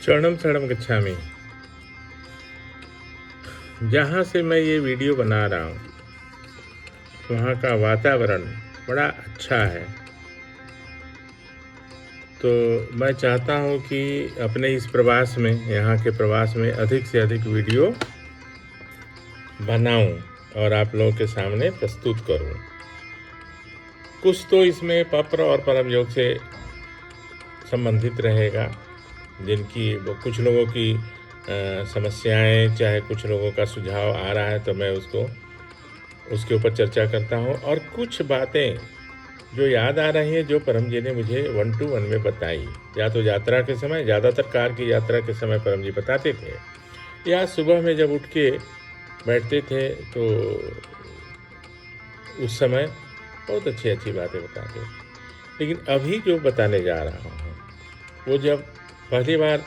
शरणम शरणम गच्छामि। जहाँ से मैं ये वीडियो बना रहा हूँ वहाँ का वातावरण बड़ा अच्छा है, तो मैं चाहता हूँ कि अपने इस प्रवास में, यहाँ के प्रवास में अधिक से अधिक वीडियो बनाऊँ और आप लोगों के सामने प्रस्तुत करूँ। कुछ तो इसमें पत्र और परम योग से संबंधित रहेगा, जिनकी कुछ लोगों की समस्याएं, चाहे कुछ लोगों का सुझाव आ रहा है तो मैं उसके ऊपर चर्चा करता हूँ। और कुछ बातें जो याद आ रही हैं, जो परम जी ने मुझे 1 to 1 में बताई, या तो यात्रा के समय, ज़्यादातर कार की यात्रा के समय परम जी बताते थे, या सुबह में जब उठ के बैठते थे तो उस समय बहुत अच्छी अच्छी बातें बताते। लेकिन अभी जो बताने जा रहा हूँ वो जब पहली बार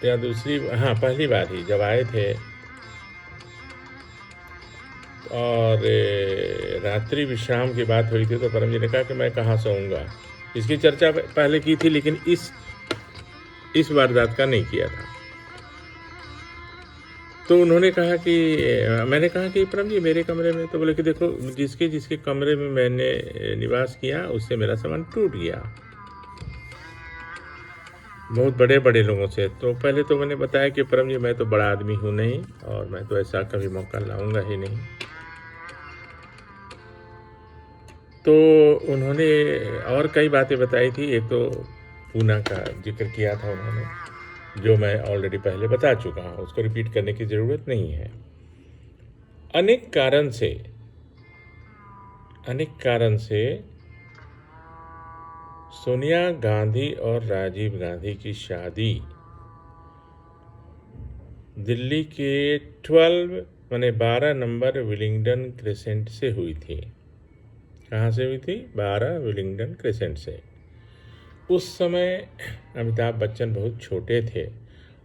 या दूसरी, हाँ पहली बार ही जब आए थे और रात्रि विश्राम की बात हुई थी तो परम जी ने कहा कि मैं कहाँ सोऊंगा। इसकी चर्चा पहले की थी लेकिन इस वारदात का नहीं किया था। तो उन्होंने कहा कि मैंने कहा कि परम जी मेरे कमरे में, तो बोले कि देखो जिसके जिसके कमरे में मैंने निवास किया उससे मेरा सामान टूट गया, बहुत बड़े बड़े लोगों से। तो पहले तो मैंने बताया कि परम जी मैं तो बड़ा आदमी हूँ नहीं, और मैं तो ऐसा कभी मौका लाऊंगा ही नहीं। तो उन्होंने और कई बातें बताई थी। एक तो पूना का जिक्र किया था उन्होंने, जो मैं ऑलरेडी पहले बता चुका हूँ, उसको रिपीट करने की ज़रूरत नहीं है। अनेक कारण से सोनिया गांधी और राजीव गांधी की शादी दिल्ली के 12 नंबर विलिंगडन क्रेसेंट से हुई थी। कहाँ से हुई थी? 12 विलिंगडन क्रेसेंट से। उस समय अमिताभ बच्चन बहुत छोटे थे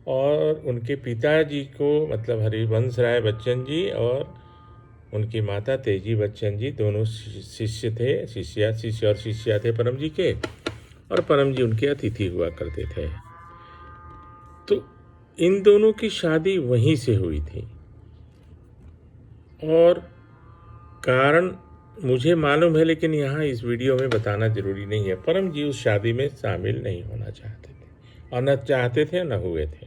और उनके पिताजी को, मतलब हरिवंश राय बच्चन जी, और उनकी माता तेजी बच्चन जी, दोनों शिष्य थे, शिष्य और शिष्या थे परम जी के, और परम जी उनके अतिथि हुआ करते थे। तो इन दोनों की शादी वहीं से हुई थी, और कारण मुझे मालूम है लेकिन यहाँ इस वीडियो में बताना ज़रूरी नहीं है। परम जी उस शादी में शामिल नहीं होना चाहते थे, और न चाहते थे न हुए थे।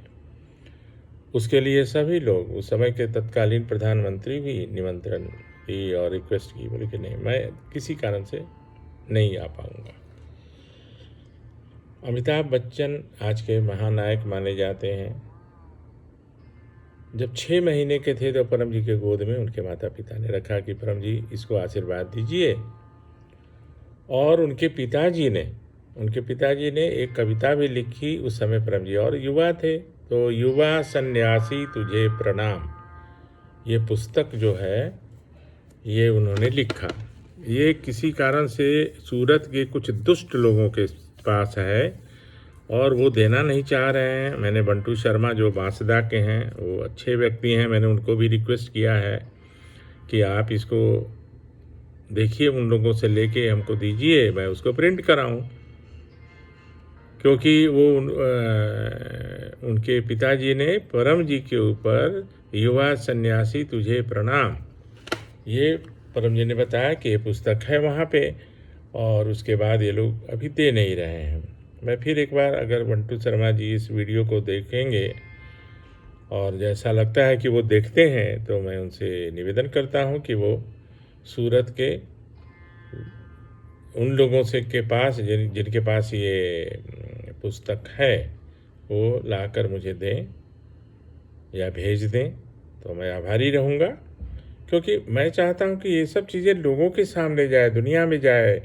उसके लिए सभी लोग, उस समय के तत्कालीन प्रधानमंत्री भी निमंत्रण दी और रिक्वेस्ट की, बोले कि नहीं मैं किसी कारण से नहीं आ पाऊँगा। अमिताभ बच्चन आज के महानायक माने जाते हैं। जब 6 महीने के थे तो परम जी के गोद में उनके माता पिता ने रखा कि परम जी इसको आशीर्वाद दीजिए। और उनके पिताजी ने एक कविता भी लिखी उस समय, परम जी और युवा थे, तो युवा सन्यासी तुझे प्रणाम, ये पुस्तक जो है ये उन्होंने लिखा। ये किसी कारण से सूरत के कुछ दुष्ट लोगों के पास है और वो देना नहीं चाह रहे हैं। मैंने बंटू शर्मा जो बांसदा के हैं, वो अच्छे व्यक्ति हैं, मैंने उनको भी रिक्वेस्ट किया है कि आप इसको देखिए, उन लोगों से लेके हमको दीजिए, मैं उसको प्रिंट कराऊं। क्योंकि वो उनके पिताजी ने परम जी के ऊपर युवा सन्यासी तुझे प्रणाम, ये परम जी ने बताया कि ये पुस्तक है वहाँ पे, और उसके बाद ये लोग अभी दे नहीं रहे हैं। मैं फिर एक बार, अगर बंटू शर्मा जी इस वीडियो को देखेंगे और जैसा लगता है कि वो देखते हैं, तो मैं उनसे निवेदन करता हूँ कि वो सूरत के उन लोगों से के पास जिनके पास ये पुस्तक है, वो लाकर मुझे दें या भेज दें, तो मैं आभारी रहूँगा। क्योंकि मैं चाहता हूँ कि ये सब चीज़ें लोगों के सामने जाए, दुनिया में जाए।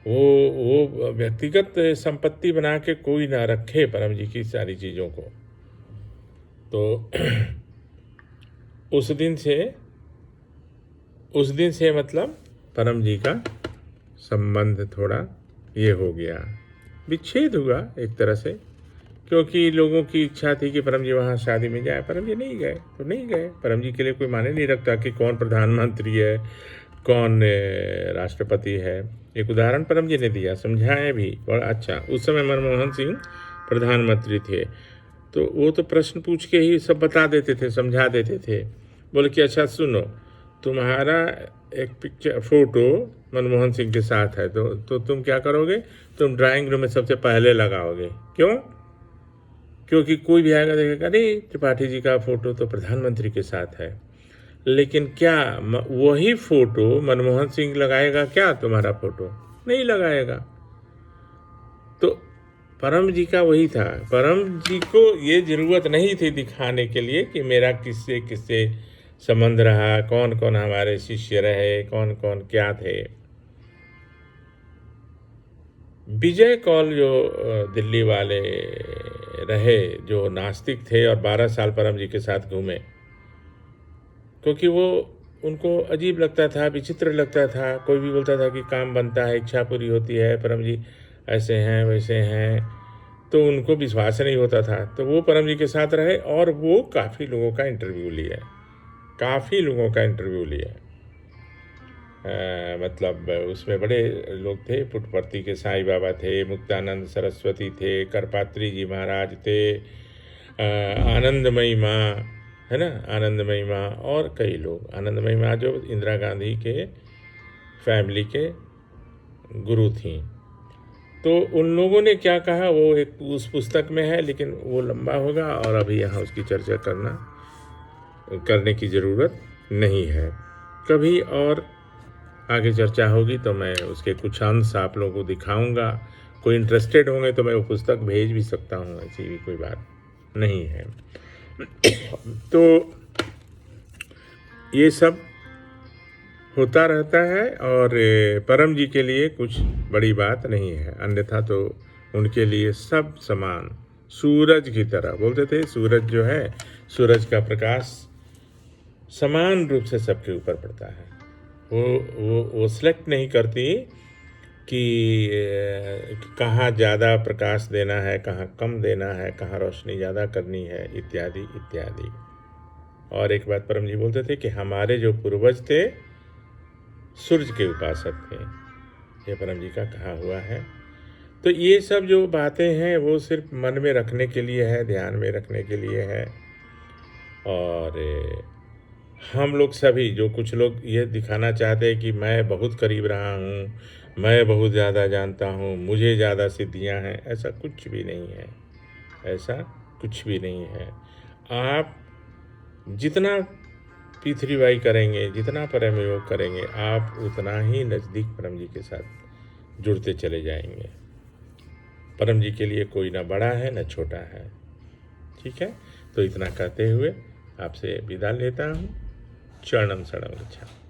वो व्यक्तिगत संपत्ति बना के कोई ना रखे परम जी की सारी चीज़ों को। तो उस दिन से मतलब परम जी का संबंध थोड़ा ये हो गया, विच्छेद हुआ एक तरह से। क्योंकि लोगों की इच्छा थी कि परम जी वहाँ शादी में जाए, परम जी नहीं गए तो नहीं गए। परम जी के लिए कोई माने नहीं रखता कि कौन प्रधानमंत्री है, कौन राष्ट्रपति है। एक उदाहरण परम जी ने दिया, समझाएं भी, और अच्छा उस समय मनमोहन सिंह प्रधानमंत्री थे। तो वो तो प्रश्न पूछ के ही सब बता देते थे, समझा देते थे। बोले कि अच्छा सुनो, तुम्हारा एक पिक्चर फोटो मनमोहन सिंह के साथ है, तो तुम क्या करोगे, तुम ड्राइंग रूम में सबसे पहले लगाओगे। क्यों? क्योंकि कोई भी आएगा देखेगा, अरे त्रिपाठी जी का फोटो तो प्रधानमंत्री के साथ है। लेकिन क्या वही फोटो मनमोहन सिंह लगाएगा क्या तुम्हारा फोटो? नहीं लगाएगा। तो परम जी का वही था, परम जी को ये जरूरत नहीं थी दिखाने के लिए कि मेरा किससे किससे संबंध रहा, कौन कौन हमारे शिष्य रहे, कौन कौन क्या थे। विजय कौल जो दिल्ली वाले रहे, जो नास्तिक थे और 12 साल परम जी के साथ घूमे, क्योंकि वो उनको अजीब लगता था, विचित्र लगता था। कोई भी बोलता था कि काम बनता है, इच्छा पूरी होती है, परम जी ऐसे हैं वैसे हैं, तो उनको विश्वास नहीं होता था। तो वो परम जी के साथ रहे और वो काफ़ी लोगों का इंटरव्यू लिया, काफ़ी लोगों का इंटरव्यू लिया। मतलब उसमें बड़े लोग थे, पुट्टपर्ती के साईं बाबा थे, मुक्तानंद सरस्वती थे, करपात्री जी महाराज थे, आनंदमयी माँ, है ना, आनंदमयी माँ, और कई लोग। आनंदमयी माँ जो इंदिरा गांधी के फैमिली के गुरु थीं। तो उन लोगों ने क्या कहा वो एक उस पुस्तक में है, लेकिन वो लंबा होगा और अभी यहाँ उसकी चर्चा करने की ज़रूरत नहीं है। कभी और आगे चर्चा होगी तो मैं उसके कुछ अंश आप लोगों को दिखाऊंगा। कोई इंटरेस्टेड होंगे तो मैं वो पुस्तक भेज भी सकता हूँ, ऐसी भी कोई बात नहीं है। तो ये सब होता रहता है और परम जी के लिए कुछ बड़ी बात नहीं है, अन्यथा तो उनके लिए सब समान, सूरज की तरह। बोलते थे सूरज जो है, सूरज का प्रकाश समान रूप से सबके ऊपर पड़ता है। वो सिलेक्ट नहीं करती कि कहाँ ज़्यादा प्रकाश देना है, कहाँ कम देना है, कहाँ रोशनी ज़्यादा करनी है, इत्यादि इत्यादि। और एक बात परम जी बोलते थे कि हमारे जो पूर्वज थे सूर्य के उपासक थे, ये परम जी का कहा हुआ है। तो ये सब जो बातें हैं वो सिर्फ मन में रखने के लिए है, ध्यान में रखने के लिए है। और हम लोग सभी, जो कुछ लोग ये दिखाना चाहते हैं कि मैं बहुत करीब रहा हूँ, मैं बहुत ज़्यादा जानता हूँ, मुझे ज़्यादा सिद्धियाँ हैं, ऐसा कुछ भी नहीं है, ऐसा कुछ भी नहीं है। आप जितना पृथ्वीवाई करेंगे, जितना परम योग करेंगे, आप उतना ही नज़दीक परम जी के साथ जुड़ते चले जाएंगे। परम जी के लिए कोई ना बड़ा है ना छोटा है। ठीक है, तो इतना कहते हुए आपसे विदा लेता हूँ। चरणम शरणम गच्छामि।